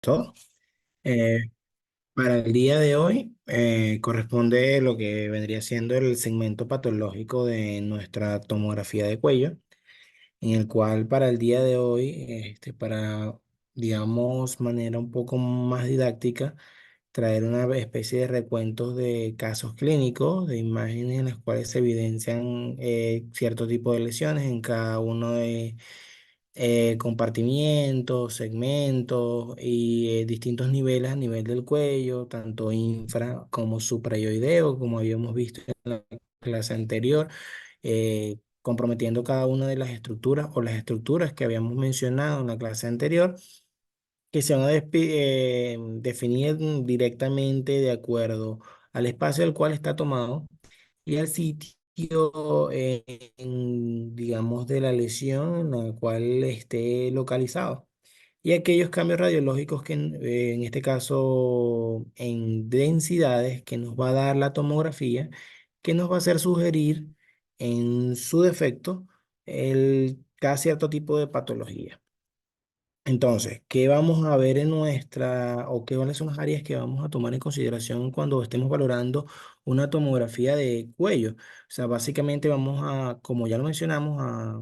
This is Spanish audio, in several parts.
Todo. Eh, para el día de hoy corresponde lo que vendría siendo el segmento patológico de nuestra tomografía de cuello, en el cual para el día de hoy, para, digamos, manera un poco más didáctica, traer una especie de recuentos de casos clínicos, de imágenes en las cuales se evidencian cierto tipo de lesiones en cada uno de compartimientos, segmentos y distintos niveles a nivel del cuello, tanto infra como suprayoideo, como habíamos visto en la clase anterior, comprometiendo cada una de las estructuras o las estructuras que habíamos mencionado en la clase anterior, que se van a definir directamente de acuerdo al espacio del cual está tomado y al sitio, digamos, de la lesión en la cual esté localizado. Y aquellos cambios radiológicos que en este caso en densidades que nos va a dar la tomografía, que nos va a hacer sugerir en su defecto cada cierto tipo de patología. Entonces, ¿qué vamos a ver en nuestra, o qué cuáles son las áreas que vamos a tomar en consideración cuando estemos valorando una tomografía de cuello? O sea, básicamente vamos a, como ya lo mencionamos, a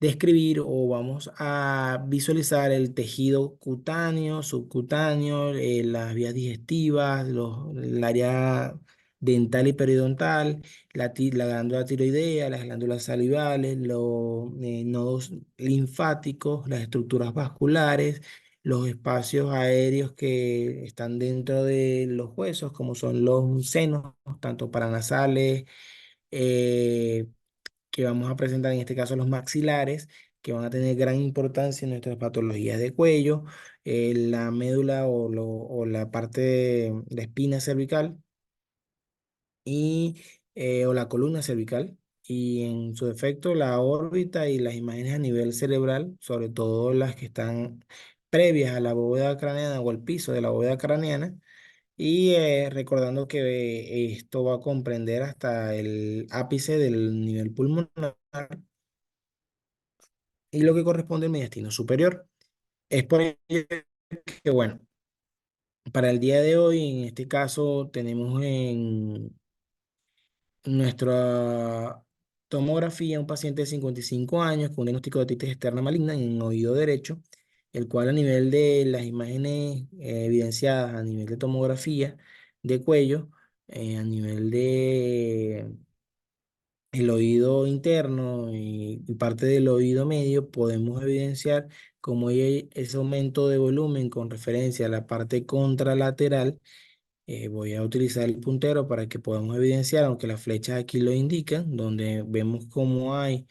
describir o vamos a visualizar el tejido cutáneo, subcutáneo, las vías digestivas, el área dental y periodontal, la glándula tiroidea, las glándulas salivales, los nodos linfáticos, las estructuras vasculares, los espacios aéreos que están dentro de los huesos, como son los senos, tanto paranasales, eh, que vamos a presentar en este caso los maxilares, que van a tener gran importancia en nuestras patologías de cuello, la médula o la parte de la espina cervical y, o la columna cervical. Y en su defecto, la órbita y las imágenes a nivel cerebral, sobre todo las que están previas a la bóveda craneana o al piso de la bóveda craneana, y recordando que esto va a comprender hasta el ápice del nivel pulmonar y lo que corresponde al mediastino superior. Es por ello que, bueno, para el día de hoy, en este caso, tenemos en nuestra tomografía un paciente de 55 años con un diagnóstico de otitis externa maligna en el oído derecho, el cual a nivel de las imágenes evidenciadas a nivel de tomografía de cuello, a nivel de el oído interno y parte del oído medio, podemos evidenciar cómo hay ese aumento de volumen con referencia a la parte contralateral. Voy a utilizar el puntero para que podamos evidenciar, aunque las flechas aquí lo indican, donde vemos cómo hay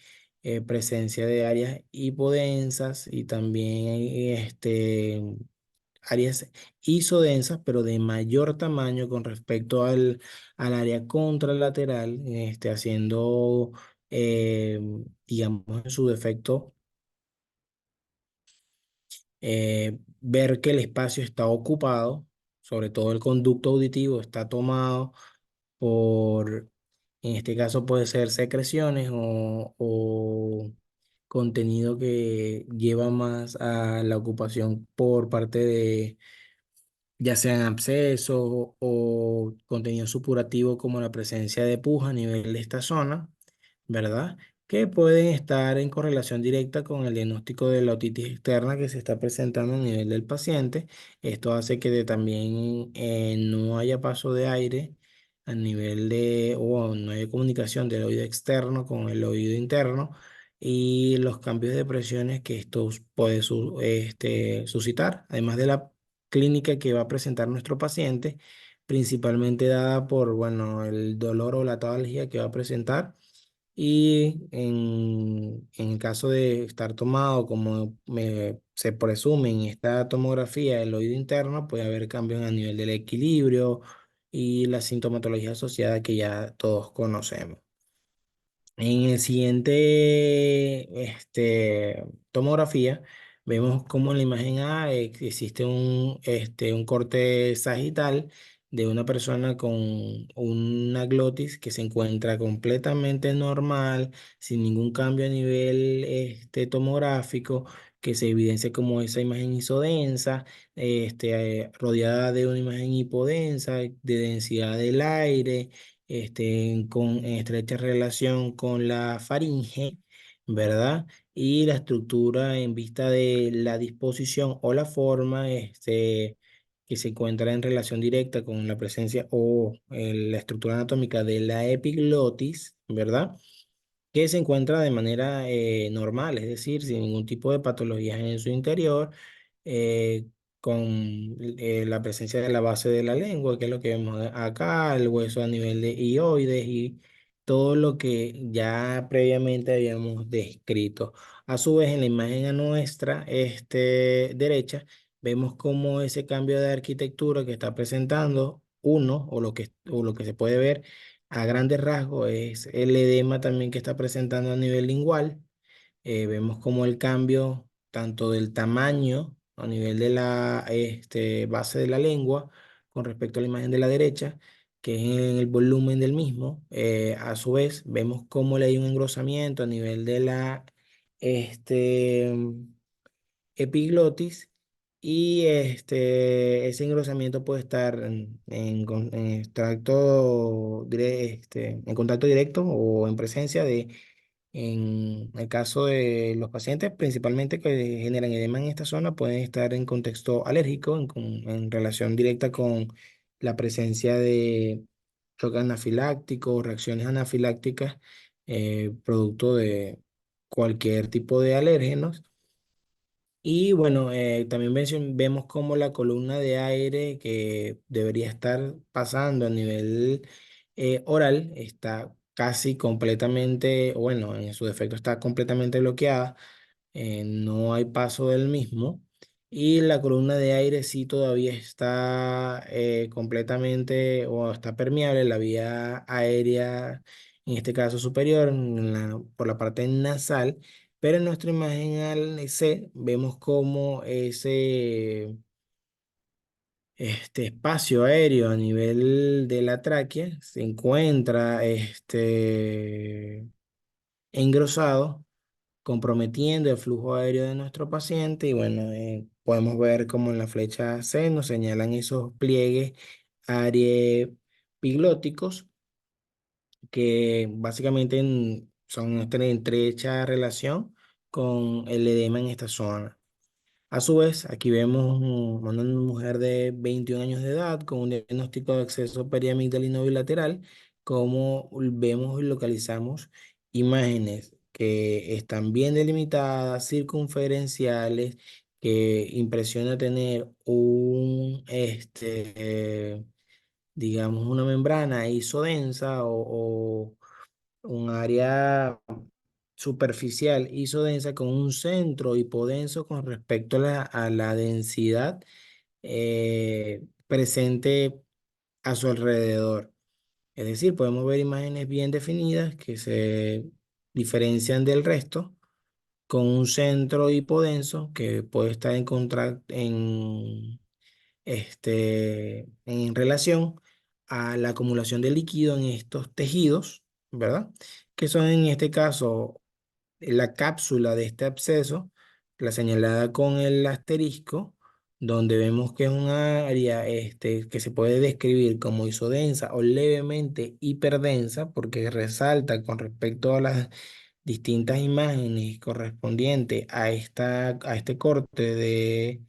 presencia de áreas hipodensas y también áreas isodensas, pero de mayor tamaño con respecto al área contralateral, haciendo, eh, digamos, en su defecto, ver que el espacio está ocupado, sobre todo el conducto auditivo está tomado por, en este caso puede ser secreciones o contenido que lleva más a la ocupación por parte de ya sean abscesos o contenido supurativo como la presencia de pus a nivel de esta zona, ¿verdad? Que pueden estar en correlación directa con el diagnóstico de la otitis externa que se está presentando a nivel del paciente. Esto hace que también no haya paso de aire a nivel de, o no haya comunicación del oído externo con el oído interno y los cambios de presiones que esto puede suscitar, además de la clínica que va a presentar nuestro paciente, principalmente dada por, bueno, el dolor o la tabalgia que va a presentar. Y en el caso de estar tomado, como se presume en esta tomografía del oído interno, puede haber cambios a nivel del equilibrio y la sintomatología asociada que ya todos conocemos. En el siguiente tomografía, vemos como en la imagen A existe un corte sagital de una persona con una glotis que se encuentra completamente normal, sin ningún cambio a nivel tomográfico, que se evidencia como esa imagen isodensa, rodeada de una imagen hipodensa, de densidad del aire, con en estrecha relación con la faringe, ¿verdad? Y la estructura en vista de la disposición o la forma, que se encuentra en relación directa con la presencia o la estructura anatómica de la epiglotis, ¿verdad? Que se encuentra de manera normal, es decir, sin ningún tipo de patologías en su interior, eh, con la presencia de la base de la lengua, que es lo que vemos acá, el hueso a nivel de hioides y todo lo que ya previamente habíamos descrito. A su vez, en la imagen a nuestra derecha, vemos cómo ese cambio de arquitectura que está presentando uno, o lo que se puede ver a grandes rasgos, es el edema también que está presentando a nivel lingual. Vemos como el cambio tanto del tamaño a nivel de la base de la lengua con respecto a la imagen de la derecha, que es en el volumen del mismo. A su vez, vemos cómo le hay un engrosamiento a nivel de la este, epiglotis, y ese engrosamiento puede estar en contacto directo o en presencia de, en el caso de los pacientes, principalmente que generan edema en esta zona, pueden estar en contexto alérgico, en relación directa con la presencia de shock anafiláctico, reacciones anafilácticas, producto de cualquier tipo de alérgenos. Y bueno, también vemos como la columna de aire que debería estar pasando a nivel oral está casi completamente, o bueno, en su defecto está completamente bloqueada, no hay paso del mismo. Y la columna de aire sí todavía está completamente o está permeable, la vía aérea, en este caso superior, por la parte nasal, pero en nuestra imagen al C vemos como este espacio aéreo a nivel de la tráquea se encuentra engrosado, comprometiendo el flujo aéreo de nuestro paciente. Y bueno, podemos ver como en la flecha C nos señalan esos pliegues areepiglóticos que básicamente son en estrecha relación con el edema en esta zona. A su vez, aquí vemos una mujer de 21 años de edad con un diagnóstico de acceso periamigdalino bilateral. Como vemos y localizamos imágenes que están bien delimitadas, circunferenciales, que impresiona tener digamos, una membrana isodensa o un área superficial isodensa con un centro hipodenso con respecto a la densidad presente a su alrededor. Es decir, podemos ver imágenes bien definidas que se diferencian del resto con un centro hipodenso que puede estar en relación a la acumulación de líquido en estos tejidos, ¿verdad? Que son en este caso la cápsula de este absceso, la señalada con el asterisco, donde vemos que es un área que se puede describir como isodensa o levemente hiperdensa, porque resalta con respecto a las distintas imágenes correspondientes a este corte de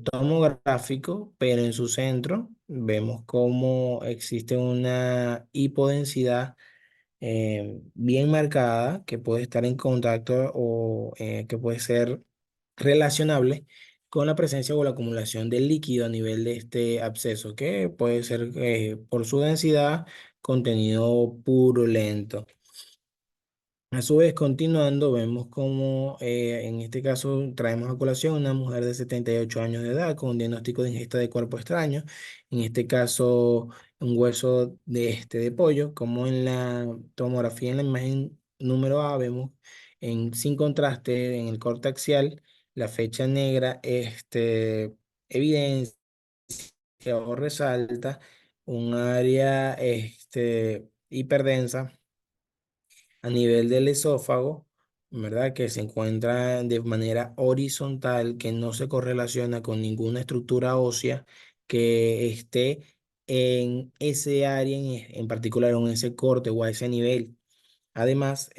tomográfico, pero en su centro vemos cómo existe una hipodensidad bien marcada que puede estar en contacto o que puede ser relacionable con la presencia o la acumulación de líquido a nivel de este absceso, que puede ser por su densidad contenido purulento. A su vez, continuando, vemos como en este caso traemos a colación una mujer de 78 años de edad con un diagnóstico de ingesta de cuerpo extraño, en este caso un hueso de pollo, como en la tomografía en la imagen número A vemos sin contraste en el corte axial la fecha negra evidencia o resalta un área hiperdensa a nivel del esófago, ¿verdad? Que se encuentra de manera horizontal, que no se correlaciona con ninguna estructura ósea que esté en ese área en particular, o en ese corte o a ese nivel. Además,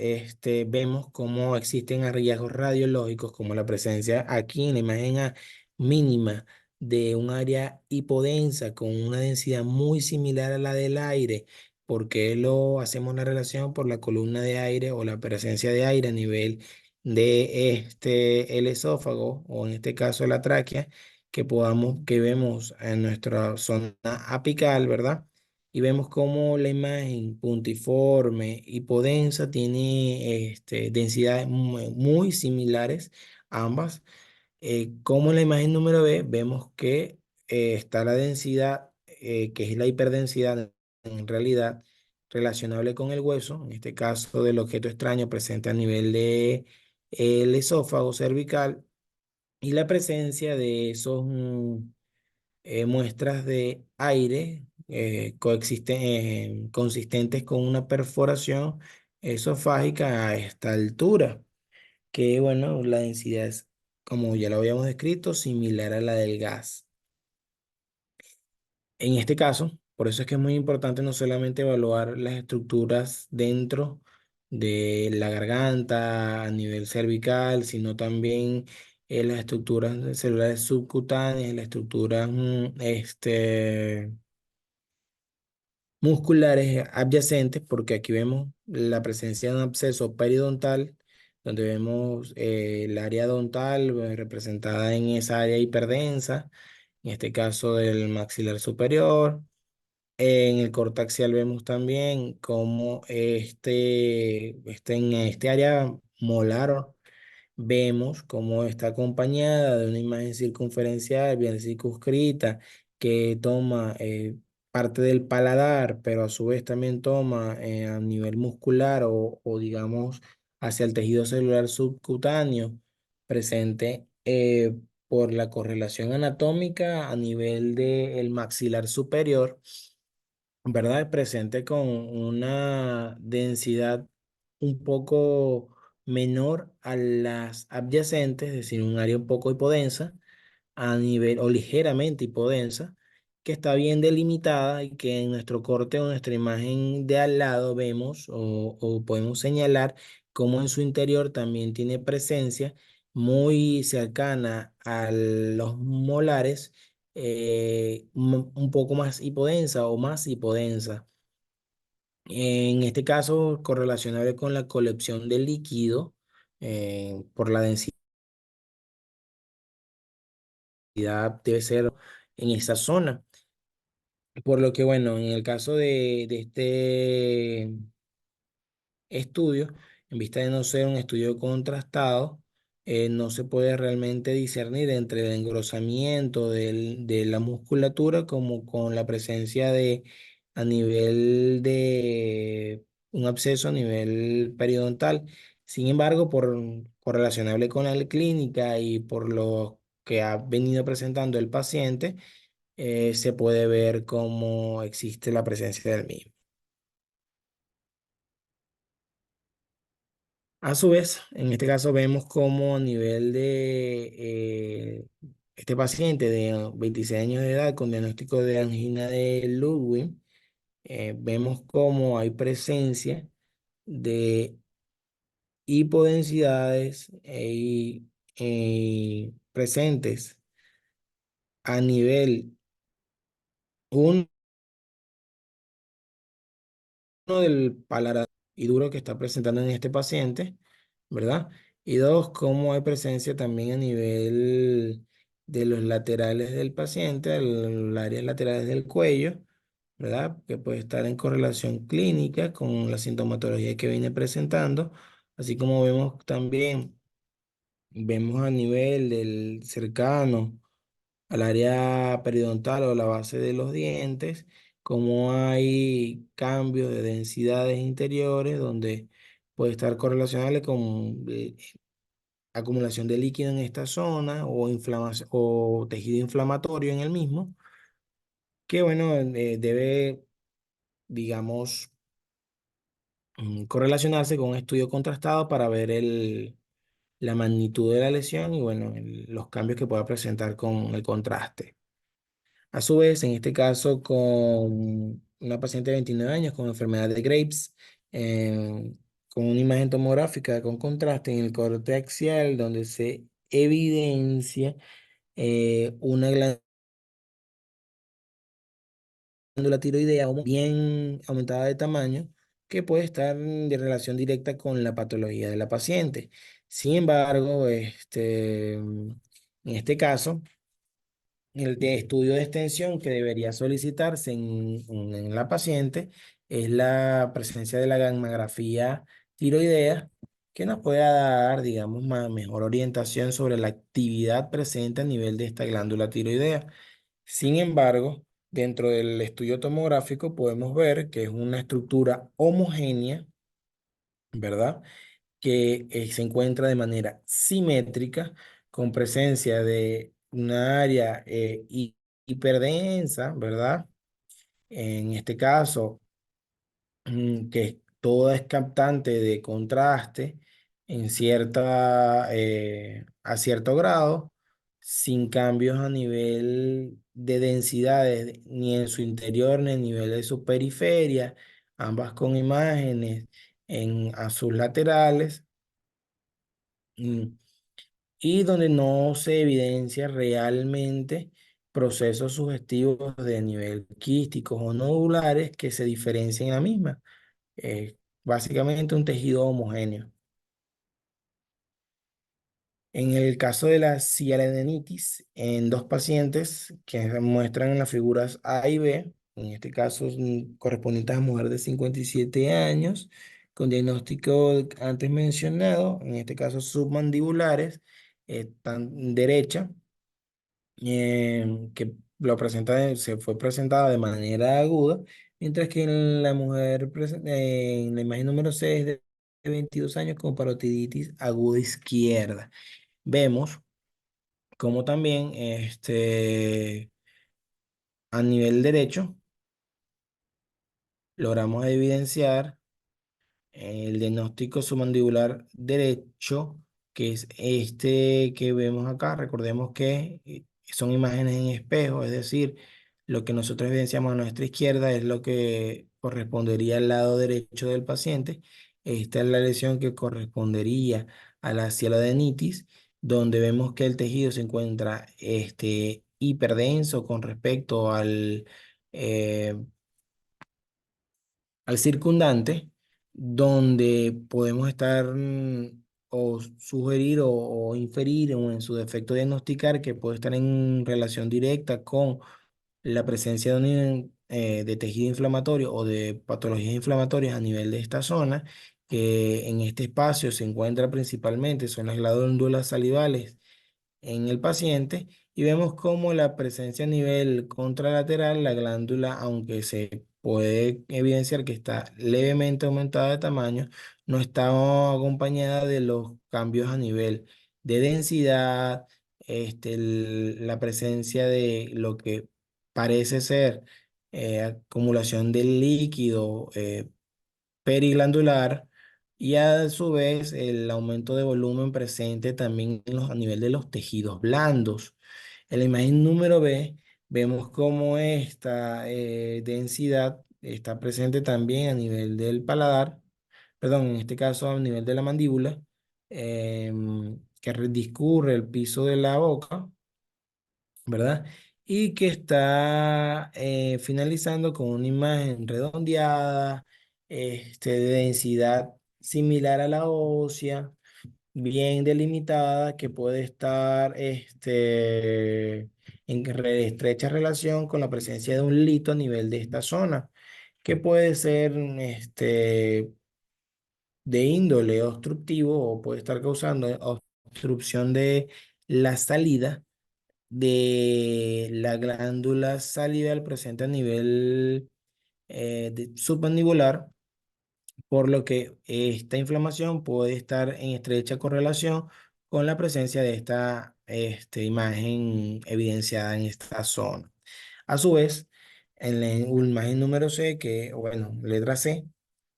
vemos cómo existen hallazgos radiológicos, como la presencia aquí en la imagen mínima de un área hipodensa con una densidad muy similar a la del aire. ¿Por qué lo hacemos la relación? Por la columna de aire o la presencia de aire a nivel de el esófago, o en este caso la tráquea, que vemos en nuestra zona apical, ¿verdad? Y vemos cómo la imagen puntiforme y podensa tiene densidades muy similares, ambas. Como en la imagen número B, vemos que está la densidad, que es la hiperdensidad en realidad relacionable con el hueso, en este caso del objeto extraño presente a nivel de el esófago cervical, y la presencia de esos muestras de aire consistentes con una perforación esofágica a esta altura, que bueno, la densidad es, como ya lo habíamos descrito, similar a la del gas. En este caso, por eso es que es muy importante no solamente evaluar las estructuras dentro de la garganta a nivel cervical, sino también las estructuras celulares subcutáneas, las estructuras musculares adyacentes, porque aquí vemos la presencia de un absceso periodontal, donde vemos el área odontal representada en esa área hiperdensa, en este caso del maxilar superior. En el corte axial vemos también cómo en este área molar vemos cómo está acompañada de una imagen circunferencial bien circunscrita que toma parte del paladar, pero a su vez también toma a nivel muscular o digamos hacia el tejido celular subcutáneo presente por la correlación anatómica a nivel del maxilar superior, ¿verdad? Presente con una densidad un poco menor a las adyacentes, es decir, un área un poco hipodensa a nivel o ligeramente hipodensa, que está bien delimitada y que en nuestro corte o nuestra imagen de al lado vemos o podemos señalar cómo en su interior también tiene presencia muy cercana a los molares, un poco más hipodensa o más hipodensa. En este caso, correlacionable con la colección de líquido por la densidad debe ser en esa zona. Por lo que, bueno, en el caso de este estudio, en vista de no ser un estudio contrastado, no se puede realmente discernir entre el engrosamiento de la musculatura como con la presencia de a nivel de un absceso a nivel periodontal. Sin embargo, por correlacionable con la clínica y por lo que ha venido presentando el paciente, se puede ver cómo existe la presencia del mismo. A su vez, en este caso vemos cómo a nivel de este paciente de 26 años de edad con diagnóstico de angina de Ludwig, vemos cómo hay presencia de hipodensidades presentes a nivel uno del paladar y duro que está presentando en este paciente, ¿verdad? Y dos, cómo hay presencia también a nivel de los laterales del paciente, las áreas laterales del cuello, ¿verdad? Que puede estar en correlación clínica con la sintomatología que viene presentando, así como vemos también, vemos a nivel del cercano al área periodontal o la base de los dientes, como hay cambios de densidades interiores donde puede estar correlacionable con acumulación de líquido en esta zona o inflamación o tejido inflamatorio en el mismo, que bueno, debe, digamos, correlacionarse con un estudio contrastado para ver la magnitud de la lesión y bueno, los cambios que pueda presentar con el contraste. A su vez, en este caso, con una paciente de 29 años con enfermedad de Graves, con una imagen tomográfica con contraste en el corte axial, donde se evidencia una glándula tiroidea bien aumentada de tamaño, que puede estar de relación directa con la patología de la paciente. Sin embargo, en este caso, el de estudio de extensión que debería solicitarse en la paciente es la presencia de la gammagrafía tiroidea, que nos pueda dar, digamos, mejor orientación sobre la actividad presente a nivel de esta glándula tiroidea. Sin embargo, dentro del estudio tomográfico podemos ver que es una estructura homogénea, ¿verdad? Que se encuentra de manera simétrica, con presencia de una área hiperdensa, ¿verdad? En este caso, que toda es captante de contraste a cierto grado, sin cambios a nivel de densidades, ni en su interior, ni en nivel de su periferia, ambas con imágenes a sus laterales. mm, y donde no se evidencia realmente procesos sugestivos de nivel quísticos o nodulares que se diferencien en la misma. Básicamente un tejido homogéneo. En el caso de la sialadenitis, en dos pacientes que se muestran en las figuras A y B, en este caso correspondientes a mujer de 57 años, con diagnóstico antes mencionado, en este caso submandibulares, tan derecha, que se fue presentada de manera aguda, mientras que en la mujer, en la imagen número 6 de 22 años con parotiditis aguda izquierda. Vemos como también a nivel derecho logramos evidenciar el diagnóstico submandibular derecho, que es este que vemos acá. Recordemos que son imágenes en espejo, es decir, lo que nosotros evidenciamos a nuestra izquierda es lo que correspondería al lado derecho del paciente. Esta es la lesión que correspondería a la cielodenitis, donde vemos que el tejido se encuentra hiperdenso con respecto eh, al circundante, donde podemos estar o sugerir o inferir o en su defecto diagnosticar que puede estar en relación directa con la presencia de tejido inflamatorio o de patologías inflamatorias a nivel de esta zona, que en este espacio se encuentra principalmente, son las glándulas salivales en el paciente y vemos como la presencia a nivel contralateral, la glándula, aunque se puede evidenciar que está levemente aumentada de tamaño, no está acompañada de los cambios a nivel de densidad, la presencia de lo que parece ser acumulación del líquido periglandular y a su vez el aumento de volumen presente también a nivel de los tejidos blandos. En la imagen número B vemos cómo esta densidad está presente también a nivel del paladar, perdón, en este caso a nivel de la mandíbula, que discurre el piso de la boca, ¿verdad? Y que está finalizando con una imagen redondeada, de densidad similar a la ósea, bien delimitada, que puede estar en estrecha relación con la presencia de un lito a nivel de esta zona, que puede ser de índole obstructivo o puede estar causando obstrucción de la salida de la glándula salival presente a nivel submandibular, por lo que esta inflamación puede estar en estrecha correlación con la presencia de esta imagen evidenciada en esta zona. A su vez, en la imagen número C, bueno, letra C,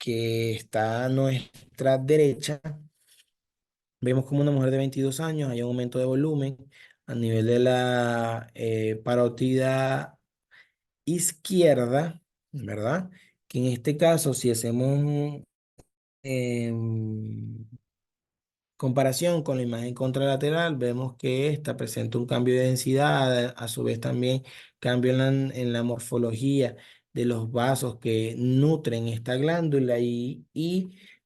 que está a nuestra derecha, vemos como una mujer de 22 años, hay un aumento de volumen a nivel de la parótida izquierda, ¿verdad? Que en este caso, si hacemos em, comparación con la imagen contralateral, vemos que esta presenta un cambio de densidad, a su vez también cambio en la morfología de los vasos que nutren esta glándula y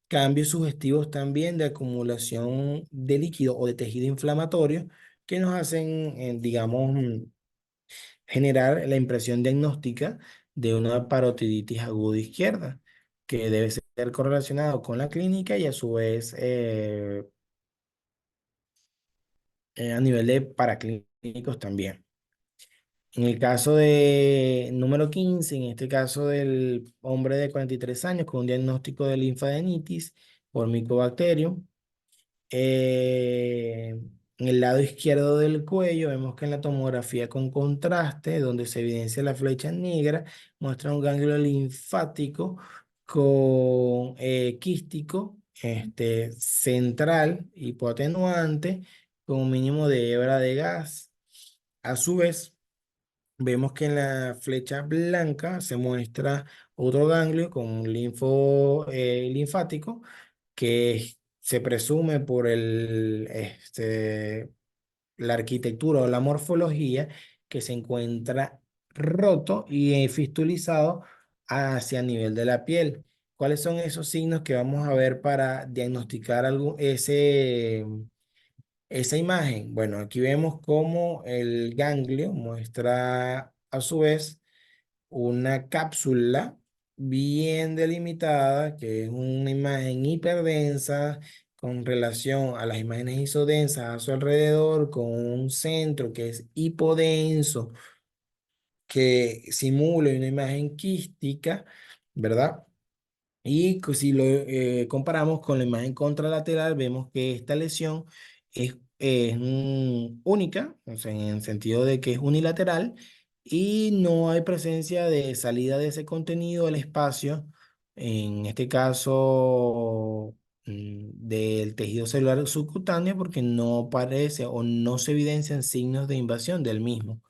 cambios sugestivos también de acumulación de líquido o de tejido inflamatorio que nos hacen, digamos, generar la impresión diagnóstica de una parotiditis aguda izquierda, que debe ser correlacionado con la clínica y a su vez a nivel de paraclínicos también. En el caso de número 15, en este caso del hombre de 43 años con un diagnóstico de linfadenitis por Mycobacterium, en el lado izquierdo del cuello vemos que en la tomografía con contraste, donde se evidencia la flecha negra, muestra un ganglio linfático con quístico, central, hipoatenuante, con un mínimo de hebra de gas. A su vez, vemos que en la flecha blanca se muestra otro ganglio con un linfático que se presume por la arquitectura o la morfología que se encuentra roto y fistulizado hacia el nivel de la piel. ¿Cuáles son esos signos que vamos a ver para diagnosticar esa imagen? Bueno, aquí vemos cómo el ganglio muestra a su vez una cápsula bien delimitada, que es una imagen hiperdensa con relación a las imágenes isodensas a su alrededor, con un centro que es hipodenso, que simula una imagen quística, ¿verdad? Y si lo comparamos con la imagen contralateral, vemos que esta lesión es única, o sea, en el sentido de que es unilateral y no hay presencia de salida de ese contenido al espacio, en este caso del tejido celular subcutáneo, porque no parece o no se evidencian signos de invasión del mismo.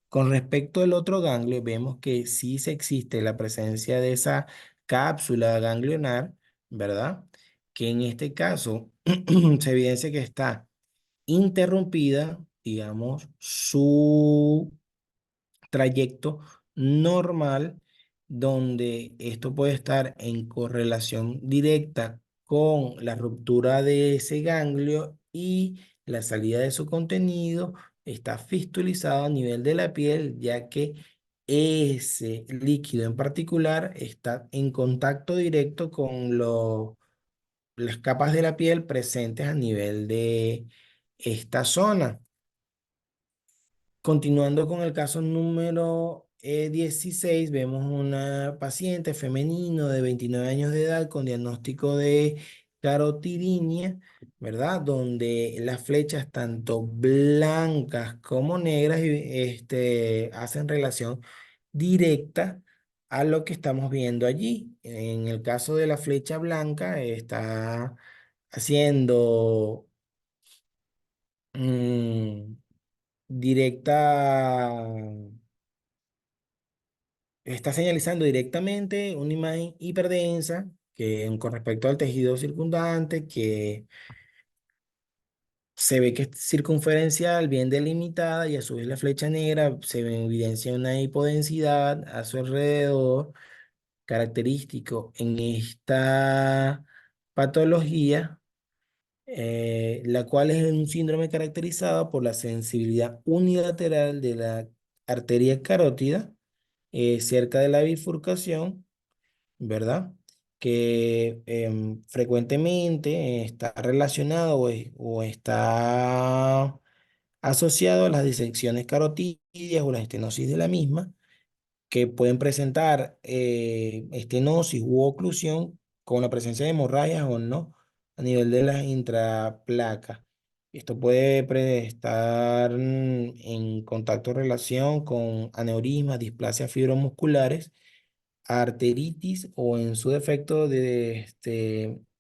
Con respecto al otro ganglio, vemos que sí se existe la presencia de esa cápsula ganglionar, ¿verdad? Que en este caso se evidencia que está interrumpida, digamos, su trayecto normal, donde esto puede estar en correlación directa con la ruptura de ese ganglio y la salida de su contenido está fistulizado a nivel de la piel, ya que ese líquido en particular está en contacto directo con las capas de la piel presentes a nivel de esta zona. Continuando con el caso número 16, vemos una paciente femenino de 29 años de edad con diagnóstico de carotidinia, ¿verdad? Donde las flechas tanto blancas como negras hacen relación directa a lo que estamos viendo allí. En el caso de la flecha blanca, está haciendo mm, directa, está señalizando directamente una imagen hiperdensa con respecto al tejido circundante, que se ve que es circunferencial, bien delimitada, y a su vez la flecha negra se evidencia una hipodensidad a su alrededor, característico en esta patología, la cual es un síndrome caracterizado por la sensibilidad unilateral de la arteria carótida cerca de la bifurcación, ¿verdad? Que frecuentemente está relacionado o está asociado a las disecciones carotidias o la estenosis de la misma, que pueden presentar estenosis u oclusión con la presencia de hemorragias o no a nivel de las intraplacas. Esto puede estar en contacto relación con aneurismas, displasias fibromusculares arteritis o en su defecto de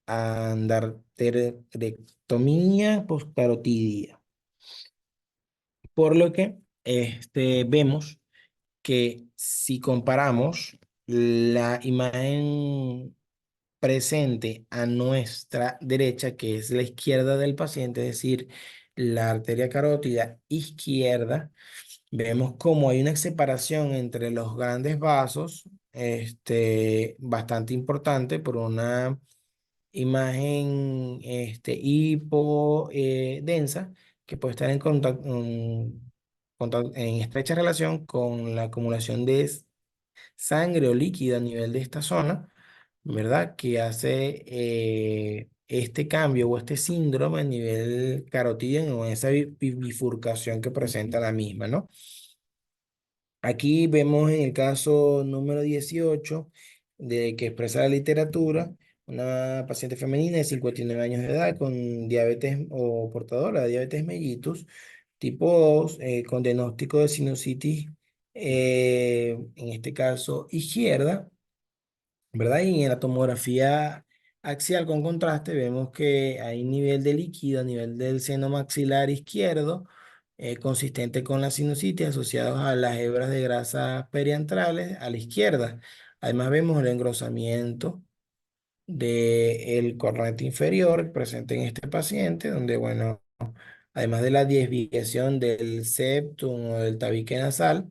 andarterectomía postcarotidia. Por lo que vemos que si comparamos la imagen presente a nuestra derecha, que es la izquierda del paciente, es decir, la arteria carótida izquierda, vemos cómo hay una separación entre los grandes vasos, bastante importante por una imagen hipodensa que puede estar en en estrecha relación con la acumulación de sangre o líquido a nivel de esta zona, ¿verdad? Que hace este cambio o este síndrome a nivel carotídeo o esa bifurcación que presenta la misma, ¿no? Aquí vemos en el caso número 18 de que expresa la literatura, una paciente femenina de 59 años de edad con diabetes o portadora de diabetes mellitus tipo 2, con diagnóstico de sinusitis, en este caso izquierda, ¿verdad? Y en la tomografía axial con contraste vemos que hay nivel de líquido a nivel del seno maxilar izquierdo, consistente con la sinusitis asociados a las hebras de grasa periantrales a la izquierda. Además vemos el engrosamiento del cornete inferior presente en este paciente, donde, bueno, además de la desviación del septum o del tabique nasal,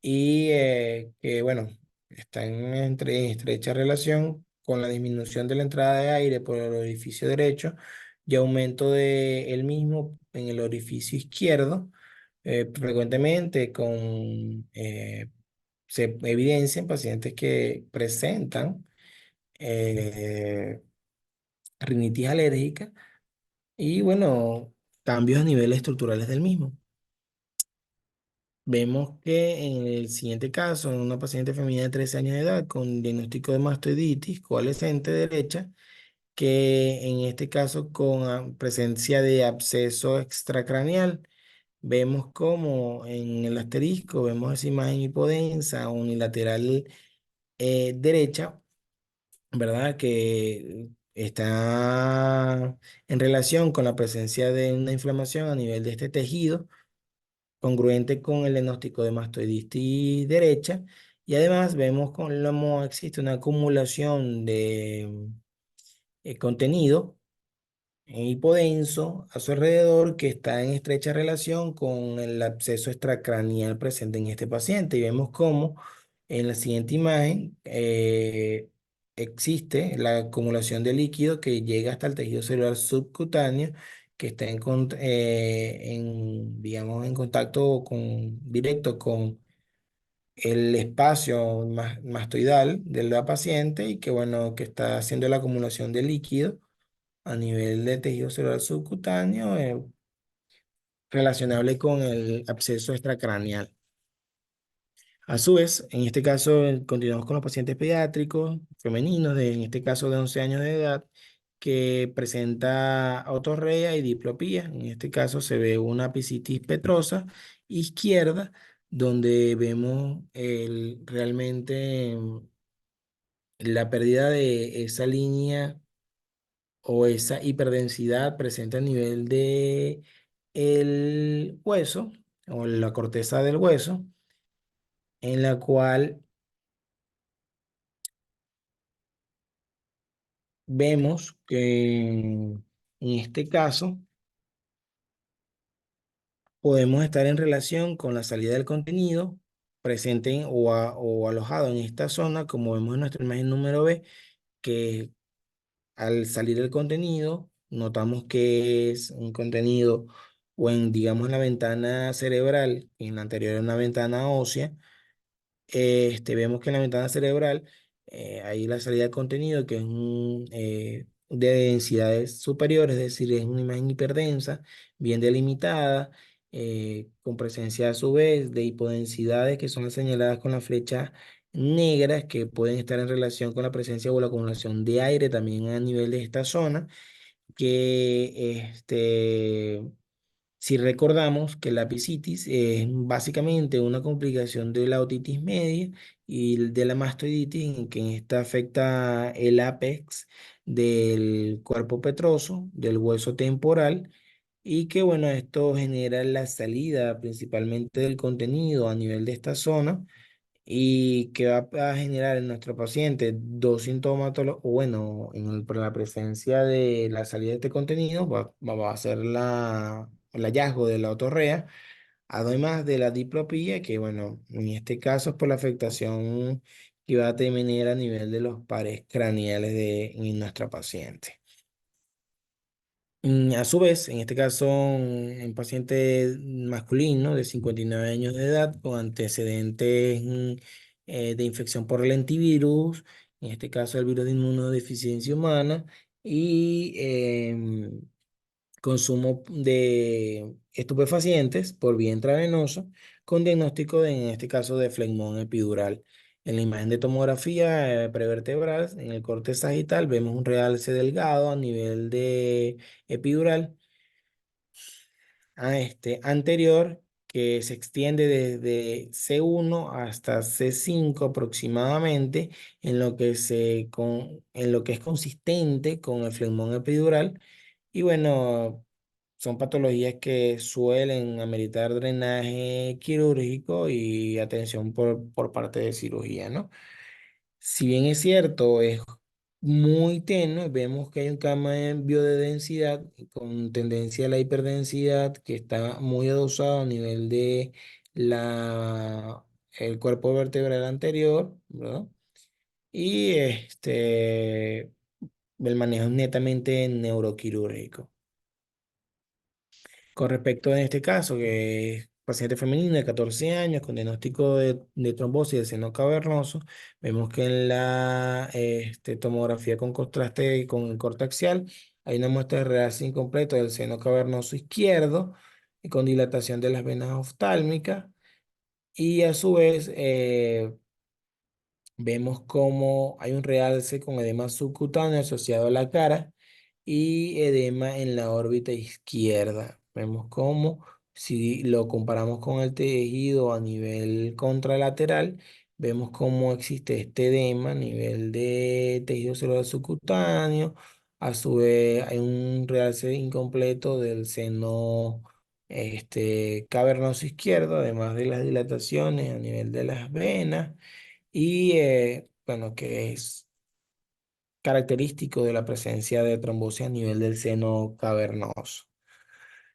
y que, bueno, está en estrecha relación con la disminución de la entrada de aire por el orificio derecho y aumento de el mismo en el orificio izquierdo, frecuentemente se evidencia en pacientes que presentan eh, rinitis alérgica y, bueno, cambios a niveles estructurales del mismo. Vemos que en el siguiente caso, en una paciente femenina de 13 años de edad con diagnóstico de mastoiditis coalescente derecha, que en este caso con presencia de absceso extracraneal, vemos como en el asterisco, vemos esa imagen hipodensa unilateral derecha, ¿verdad? Que está en relación con la presencia de una inflamación a nivel de este tejido congruente con el diagnóstico de mastoiditis derecha, y además vemos cómo existe una acumulación de contenido hipodenso a su alrededor que está en estrecha relación con el absceso extracraneal presente en este paciente. Y vemos cómo en la siguiente imagen existe la acumulación de líquido que llega hasta el tejido celular subcutáneo que está digamos, en contacto directo con el espacio mastoidal de la paciente y que, bueno, que está haciendo la acumulación de líquido a nivel de tejido celular subcutáneo, relacionable con el absceso extracraneal. A su vez, en este caso, continuamos con los pacientes pediátricos femeninos, en este caso de 11 años de edad, que presenta otorrea y diplopía. En este caso se ve una apicitis petrosa izquierda, donde vemos realmente la pérdida de esa línea o esa hiperdensidad presente a nivel de el hueso o la corteza del hueso, en la cual vemos que en este caso podemos estar en relación con la salida del contenido presente o alojado en esta zona, como vemos en nuestra imagen número B, que al salir el contenido, notamos que es un contenido o en, digamos, la ventana cerebral, en la anterior era una ventana ósea, vemos que en la ventana cerebral hay la salida de contenido que es de densidades superiores, es decir, es una imagen hiperdensa, bien delimitada, con presencia a su vez de hipodensidades que son las señaladas con la flecha negras que pueden estar en relación con la presencia o la acumulación de aire también a nivel de esta zona, que Si recordamos que la apicitis es básicamente una complicación de la otitis media y de la mastoiditis, en que esta afecta el ápex del cuerpo petroso, del hueso temporal, y que bueno, esto genera la salida principalmente del contenido a nivel de esta zona y que va a generar en nuestro paciente dos sintomatologías, o bueno, por la presencia de la salida de este contenido, va a ser el hallazgo de la otorrea, además de la diplopía, que bueno, en este caso es por la afectación que va a tener a nivel de los pares craneales en nuestra paciente. A su vez, en este caso, un paciente masculino de 59 años de edad con antecedentes de infección por el antivirus, en este caso el virus de inmunodeficiencia humana, y consumo de estupefacientes por vía intravenosa con diagnóstico en este caso de flegmón epidural. En la imagen de tomografía prevertebral, en el corte sagital, vemos un realce delgado a nivel de epidural a este anterior que se extiende desde C1 hasta C5 aproximadamente, en lo que es consistente con el flegmón epidural. Y bueno, son patologías que suelen ameritar drenaje quirúrgico y atención por parte de cirugía, ¿no? Si bien es cierto, es muy tenue, vemos que hay un cambio de densidad con tendencia a la hiperdensidad que está muy adosado a nivel de el cuerpo vertebral anterior, ¿verdad? Y el manejo es netamente neuroquirúrgico. Con respecto en este caso, que es paciente femenina de 14 años con diagnóstico de trombosis del seno cavernoso, vemos que en la tomografía con contraste con el corte axial hay una muestra de realce incompleto del seno cavernoso izquierdo y con dilatación de las venas oftálmicas y a su vez vemos como hay un realce con edema subcutáneo asociado a la cara y edema en la órbita izquierda. Vemos cómo, si lo comparamos con el tejido a nivel contralateral, vemos cómo existe este edema a nivel de tejido celular subcutáneo. A su vez, hay un realce incompleto del seno cavernoso izquierdo, además de las dilataciones a nivel de las venas y bueno, que es característico de la presencia de trombosis a nivel del seno cavernoso.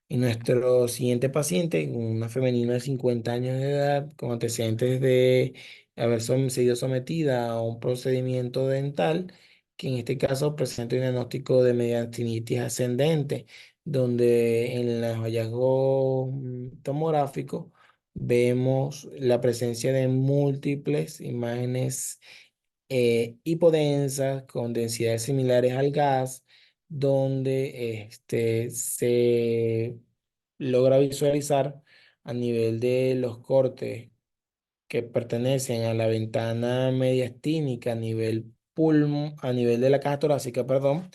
Y nuestro siguiente paciente, una femenina de 50 años de edad, con antecedentes de haber sido sometida a un procedimiento dental, que en este caso presenta un diagnóstico de mediastinitis ascendente, donde en los hallazgos tomográficos vemos la presencia de múltiples imágenes hipodensas con densidades similares al gas, donde se logra visualizar a nivel de los cortes que pertenecen a la ventana mediastínica a nivel pulmón, a nivel de la caja torácica, perdón,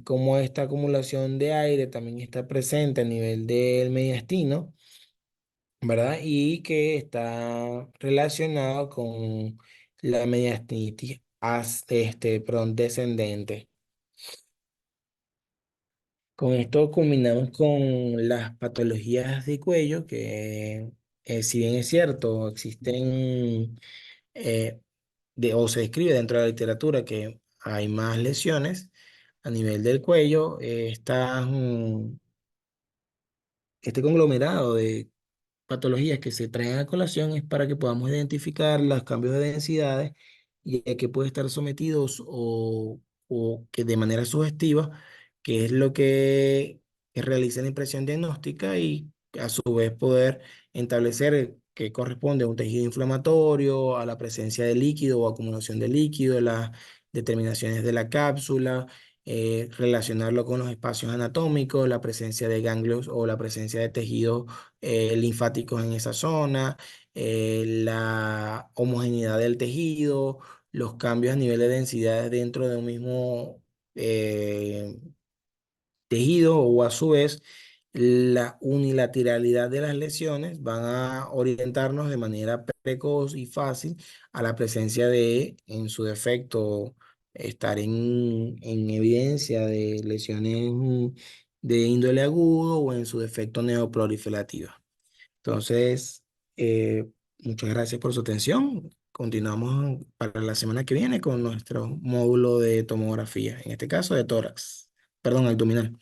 como esta acumulación de aire también está presente a nivel del mediastino, ¿verdad? Y que está relacionado con la mediastinitis perdón, descendente. Con esto culminamos con las patologías de cuello, que si bien es cierto, existen o se describe dentro de la literatura que hay más lesiones a nivel del cuello, este conglomerado de patologías que se traen a colación es para que podamos identificar los cambios de densidades y a qué puede estar sometidos o que de manera sugestiva, que es lo que realiza la impresión diagnóstica y a su vez poder establecer que corresponde a un tejido inflamatorio, a la presencia de líquido o acumulación de líquido, las determinaciones de la cápsula, relacionarlo con los espacios anatómicos, la presencia de ganglios o la presencia de tejidos linfáticos en esa zona, la homogeneidad del tejido, los cambios a nivel de densidad dentro de un mismo eh, tejido o a su vez la unilateralidad de las lesiones, van a orientarnos de manera precoz y fácil a la presencia de, en su defecto, estar en evidencia de lesiones de índole agudo o en su defecto neoproliferativa. Entonces, muchas gracias por su atención. Continuamos para la semana que viene con nuestro módulo de tomografía, en este caso de tórax, perdón, abdominal.